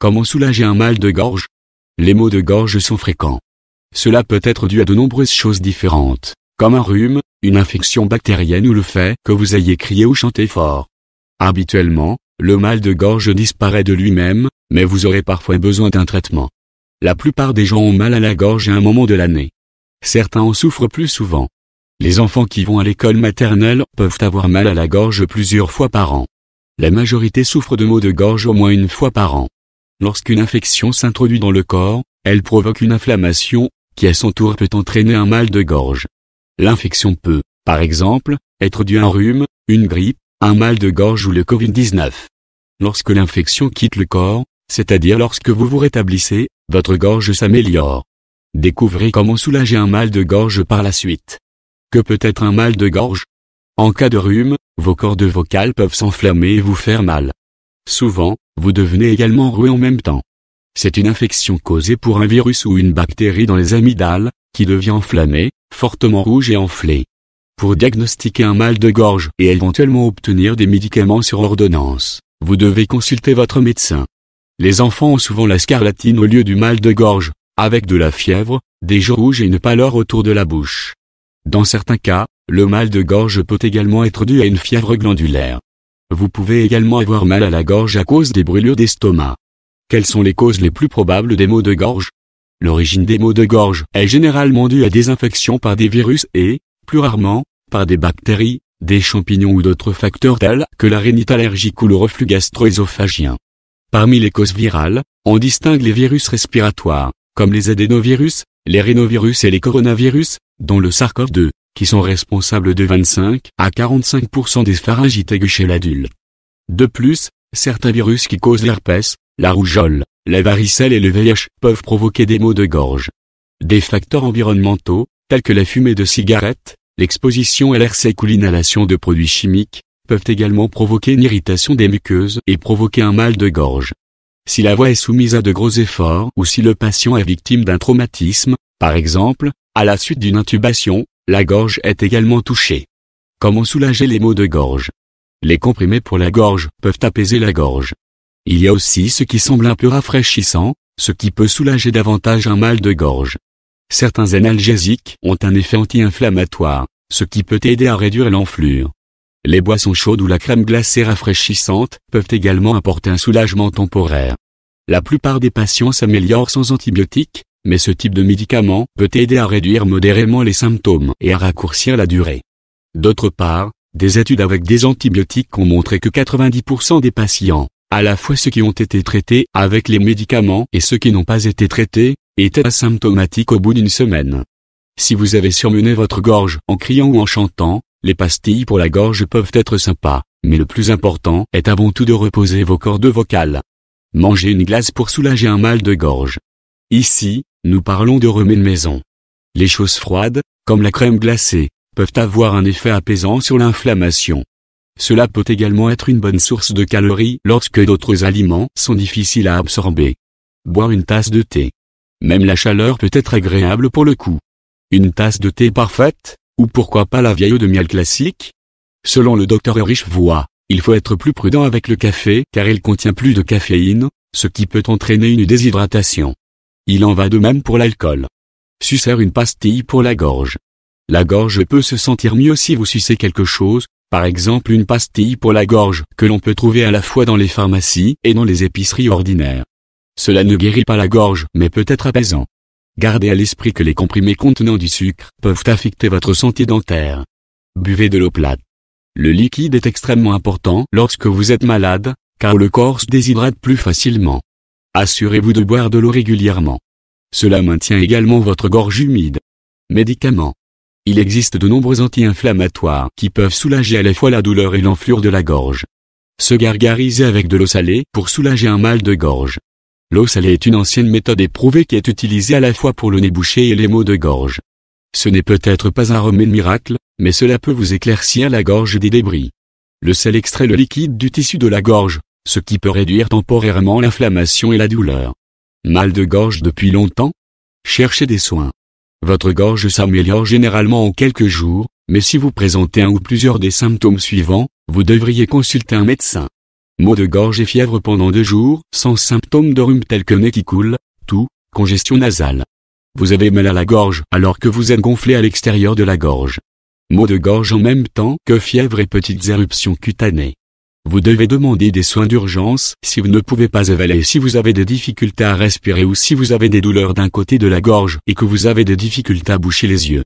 Comment soulager un mal de gorge? Les maux de gorge sont fréquents. Cela peut être dû à de nombreuses choses différentes, comme un rhume, une infection bactérienne ou le fait que vous ayez crié ou chanté fort. Habituellement, le mal de gorge disparaît de lui-même, mais vous aurez parfois besoin d'un traitement. La plupart des gens ont mal à la gorge à un moment de l'année. Certains en souffrent plus souvent. Les enfants qui vont à l'école maternelle peuvent avoir mal à la gorge plusieurs fois par an. La majorité souffre de maux de gorge au moins une fois par an. Lorsqu'une infection s'introduit dans le corps, elle provoque une inflammation, qui à son tour peut entraîner un mal de gorge. L'infection peut, par exemple, être due à un rhume, une grippe, un mal de gorge ou le Covid-19. Lorsque l'infection quitte le corps, c'est-à-dire lorsque vous vous rétablissez, votre gorge s'améliore. Découvrez comment soulager un mal de gorge par la suite. Que peut être un mal de gorge? En cas de rhume, vos cordes vocales peuvent s'enflammer et vous faire mal. Souvent, vous devenez également roué en même temps. C'est une infection causée par un virus ou une bactérie dans les amygdales, qui devient enflammée, fortement rouge et enflée. Pour diagnostiquer un mal de gorge et éventuellement obtenir des médicaments sur ordonnance, vous devez consulter votre médecin. Les enfants ont souvent la scarlatine au lieu du mal de gorge, avec de la fièvre, des joues rouges et une pâleur autour de la bouche. Dans certains cas, le mal de gorge peut également être dû à une fièvre glandulaire. Vous pouvez également avoir mal à la gorge à cause des brûlures d'estomac. Quelles sont les causes les plus probables des maux de gorge? L'origine des maux de gorge est généralement due à des infections par des virus et, plus rarement, par des bactéries, des champignons ou d'autres facteurs tels que la rhinite allergique ou le reflux gastro-œsophagien. Parmi les causes virales, on distingue les virus respiratoires, comme les adénovirus, les rhinovirus et les coronavirus, dont le SARS-CoV-2, qui sont responsables de 25 à 45% des pharyngites aiguës chez l'adulte. De plus, certains virus qui causent l'herpès, la rougeole, la varicelle et le VIH peuvent provoquer des maux de gorge. Des facteurs environnementaux, tels que la fumée de cigarettes, l'exposition à l'air sec ou l'inhalation de produits chimiques, peuvent également provoquer une irritation des muqueuses et provoquer un mal de gorge. Si la voix est soumise à de gros efforts ou si le patient est victime d'un traumatisme, par exemple, à la suite d'une intubation, la gorge est également touchée. Comment soulager les maux de gorge? Les comprimés pour la gorge peuvent apaiser la gorge. Il y a aussi ce qui semble un peu rafraîchissant, ce qui peut soulager davantage un mal de gorge. Certains analgésiques ont un effet anti-inflammatoire, ce qui peut aider à réduire l'enflure. Les boissons chaudes ou la crème glacée rafraîchissante peuvent également apporter un soulagement temporaire. La plupart des patients s'améliorent sans antibiotiques, mais ce type de médicament peut aider à réduire modérément les symptômes et à raccourcir la durée. D'autre part, des études avec des antibiotiques ont montré que 90% des patients, à la fois ceux qui ont été traités avec les médicaments et ceux qui n'ont pas été traités, étaient asymptomatiques au bout d'une semaine. Si vous avez surmené votre gorge en criant ou en chantant, les pastilles pour la gorge peuvent être sympas, mais le plus important est avant tout de reposer vos cordes vocales. Mangez une glace pour soulager un mal de gorge. Ici, nous parlons de remèdes maison. Les choses froides, comme la crème glacée, peuvent avoir un effet apaisant sur l'inflammation. Cela peut également être une bonne source de calories lorsque d'autres aliments sont difficiles à absorber. Boire une tasse de thé. Même la chaleur peut être agréable pour le coup. Une tasse de thé parfaite, ou pourquoi pas la vieille eau de miel classique? Selon le Dr Ulrich Voigt, il faut être plus prudent avec le café car il contient plus de caféine, ce qui peut entraîner une déshydratation. Il en va de même pour l'alcool. Sucer une pastille pour la gorge. La gorge peut se sentir mieux si vous sucez quelque chose, par exemple une pastille pour la gorge que l'on peut trouver à la fois dans les pharmacies et dans les épiceries ordinaires. Cela ne guérit pas la gorge mais peut être apaisant. Gardez à l'esprit que les comprimés contenant du sucre peuvent affecter votre santé dentaire. Buvez de l'eau plate. Le liquide est extrêmement important lorsque vous êtes malade, car le corps se déshydrate plus facilement. Assurez-vous de boire de l'eau régulièrement. Cela maintient également votre gorge humide. Médicaments. Il existe de nombreux anti-inflammatoires qui peuvent soulager à la fois la douleur et l'enflure de la gorge. Se gargariser avec de l'eau salée pour soulager un mal de gorge. L'eau salée est une ancienne méthode éprouvée qui est utilisée à la fois pour le nez bouché et les maux de gorge. Ce n'est peut-être pas un remède miracle, mais cela peut vous éclaircir la gorge des débris. Le sel extrait le liquide du tissu de la gorge, ce qui peut réduire temporairement l'inflammation et la douleur. Mal de gorge depuis longtemps? Cherchez des soins. Votre gorge s'améliore généralement en quelques jours, mais si vous présentez un ou plusieurs des symptômes suivants, vous devriez consulter un médecin. Maux de gorge et fièvre pendant 2 jours, sans symptômes de rhume tels que nez qui coule, toux, congestion nasale. Vous avez mal à la gorge alors que vous êtes gonflé à l'extérieur de la gorge. Maux de gorge en même temps que fièvre et petites éruptions cutanées. Vous devez demander des soins d'urgence si vous ne pouvez pas avaler, si vous avez des difficultés à respirer ou si vous avez des douleurs d'un côté de la gorge et que vous avez des difficultés à boucher les yeux.